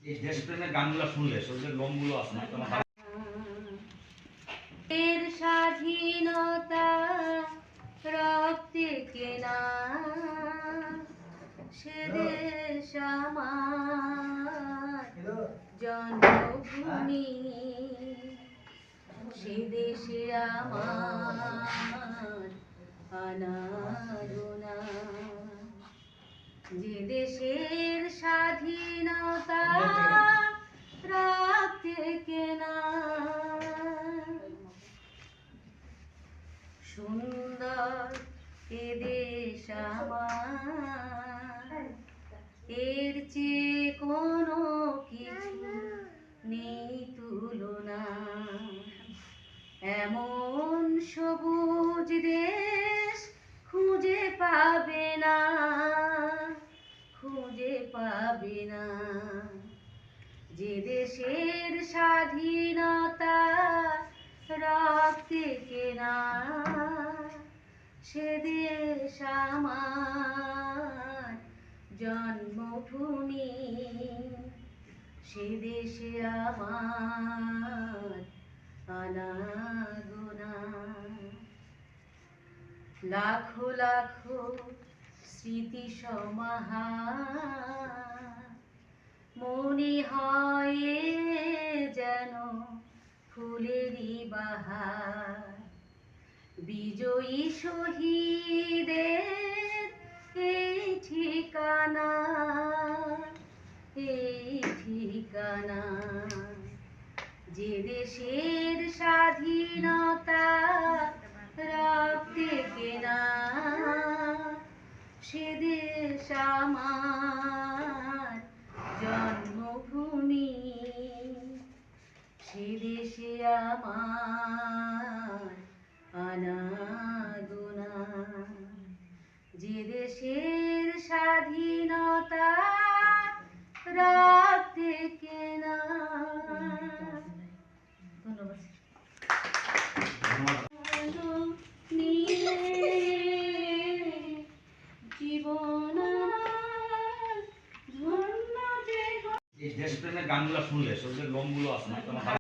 এই দেশপ্রেমের গানগুলো শুনলে শরীরের লোমগুলো আছে না তোমার এর স্বাধীনতা রক্তে কেনা সে দেশ আমার জন্মভূমি সে দেশে আমার আনাগোনা যে দেশের স্বাধীনতা রক্তে কেনা সুন্দর এ দেশ আমার এর চেয়ে কোনো কিছু নেই তুলনা এমন সবুজ দেশ খুঁজে পাবে না যে দেশের স্বাধীনতা রক্তে কেনা সে দেশ আমার জন্মভূমি সে দেশে আমার আনাগোনা লাখো লাখো স্মৃতি সমাহার মনে হয় যেন ফুলেরই বাহার বিজয়ী শহীদের এই ঠিকানা যে দেশের স্বাধীনতা রক্তে কেনা সে দেশ আমার জন্মভূমি সে দেশে আমার আনাগোনা যে দেশের স্বাধীনতা রক্তে কেনা। ধন্যবাদ। জীবন এই দেশপ্রেমের গানগুলো শুনলে শরীরের লোমগুলো আছে না তোমার